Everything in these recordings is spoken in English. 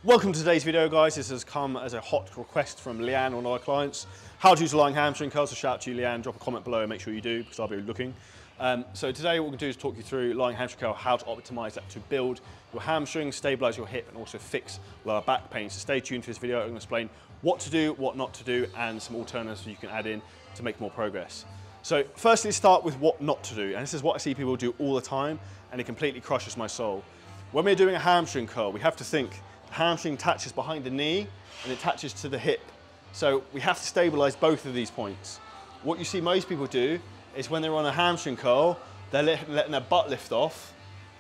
Welcome to today's video, guys. This has come as a hot request from Leanne, one of our clients. How to use a lying hamstring curl, so shout out to you, Leanne. Drop a comment below and make sure you do, because I'll be looking. So today what we're going to do is talk you through lying hamstring curl, how to optimize that to build your hamstring, stabilize your hip, and also fix lower back pain. So stay tuned for this video. I'm going to explain what to do, what not to do, and some alternatives you can add in to make more progress. So firstly, start with what not to do. And this is what I see people do all the time, and it completely crushes my soul. When we're doing a hamstring curl, we have to think the hamstring attaches behind the knee and it attaches to the hip. So we have to stabilize both of these points. What you see most people do is when they're on a hamstring curl, they're letting their butt lift off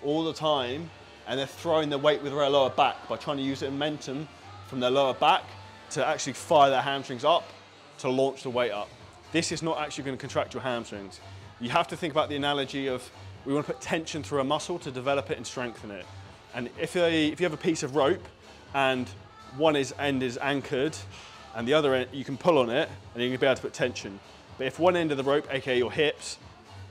all the time, and they're throwing their weight with their lower back by trying to use the momentum from their lower back to actually fire their hamstrings up to launch the weight up. This is not actually going to contract your hamstrings. You have to think about the analogy of we want to put tension through a muscle to develop it and strengthen it. And if you have a piece of rope and one end is anchored and the other end, you can pull on it and you're going to be able to put tension. But if one end of the rope, aka your hips,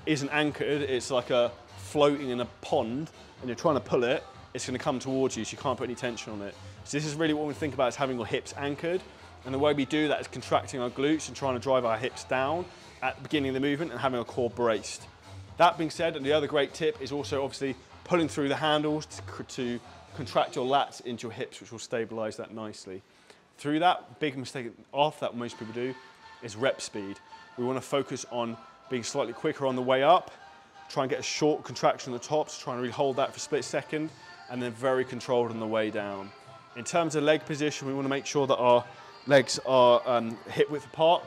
isn't anchored, it's like a floating in a pond and you're trying to pull it, it's going to come towards you, so you can't put any tension on it. So this is really what we think about, is having your hips anchored. And the way we do that is contracting our glutes and trying to drive our hips down at the beginning of the movement and having our core braced. That being said, and the other great tip is also obviously pulling through the handles to contract your lats into your hips, which will stabilize that nicely. Through that, big mistake after that most people do is rep speed. We want to focus on being slightly quicker on the way up, try and get a short contraction on the tops, try and really hold that for a split second, and then very controlled on the way down. In terms of leg position, we want to make sure that our legs are hip width apart.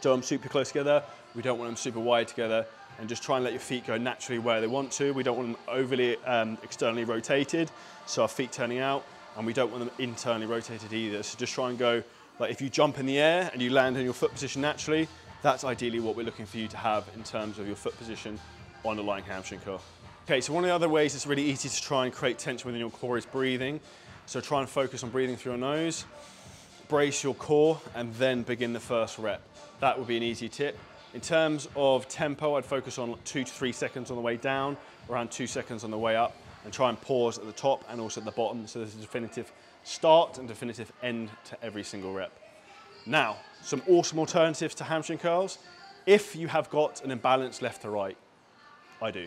Don't want them super close together. We don't want them super wide together. And just try and let your feet go naturally where they want to. We don't want them overly externally rotated, so our feet turning out, and we don't want them internally rotated either. So just try and go, like if you jump in the air and you land in your foot position naturally, that's ideally what we're looking for you to have in terms of your foot position on the lying hamstring curl. Okay, so one of the other ways it's really easy to try and create tension within your core is breathing. So try and focus on breathing through your nose, brace your core, and then begin the first rep. That would be an easy tip. In terms of tempo, I'd focus on 2 to 3 seconds on the way down, around 2 seconds on the way up, and try and pause at the top and also at the bottom, so there's a definitive start and definitive end to every single rep. Now, some awesome alternatives to hamstring curls. If you have got an imbalance left to right, I do.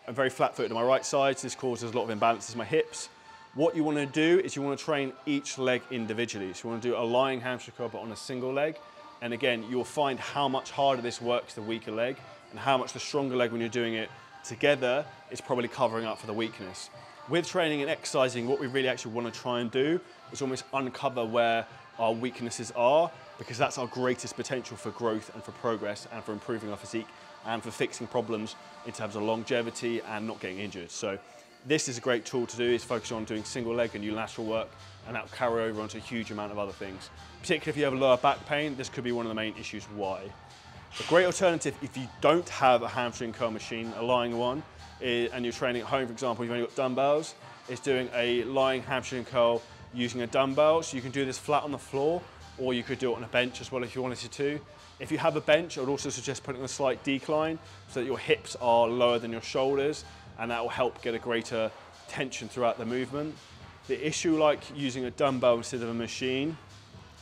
I'm very flat-footed on my right side, so this causes a lot of imbalances in my hips. What you want to do is you want to train each leg individually. So you want to do a lying hamstring curl, but on a single leg. And again, you'll find how much harder this works the weaker leg, and how much the stronger leg when you're doing it together is probably covering up for the weakness. With training and exercising, what we really actually want to try and do is almost uncover where our weaknesses are, because that's our greatest potential for growth and for progress and for improving our physique and for fixing problems in terms of longevity and not getting injured. So this is a great tool to do, is focus on doing single leg and unilateral work, and that will carry over onto a huge amount of other things. Particularly if you have lower back pain, this could be one of the main issues why. A great alternative if you don't have a hamstring curl machine, a lying one, and you're training at home, for example, you've only got dumbbells, is doing a lying hamstring curl using a dumbbell. So you can do this flat on the floor, or you could do it on a bench as well if you wanted to. If you have a bench, I would also suggest putting a slight decline so that your hips are lower than your shoulders, and that will help get a greater tension throughout the movement. The issue, like using a dumbbell instead of a machine,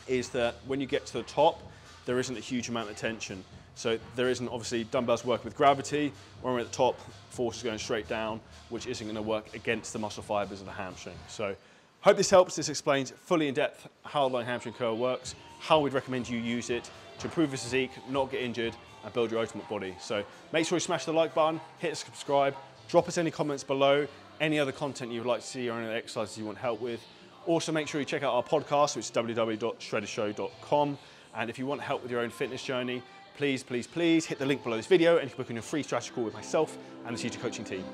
is that when you get to the top, there isn't a huge amount of tension. So there isn't, obviously, dumbbells work with gravity. When we're at the top, force is going straight down, which isn't going to work against the muscle fibers of the hamstring. So hope this helps. This explains fully in depth how the lying hamstring curl works, how we'd recommend you use it to improve your physique, not get injured, and build your ultimate body. So make sure you smash the like button, hit subscribe, drop us any comments below, any other content you would like to see or any other exercises you want help with. Also, make sure you check out our podcast, which is www.shreddershow.com. And if you want help with your own fitness journey, please, please, please hit the link below this video and you can book in your free strategy call with myself and the Future Coaching team.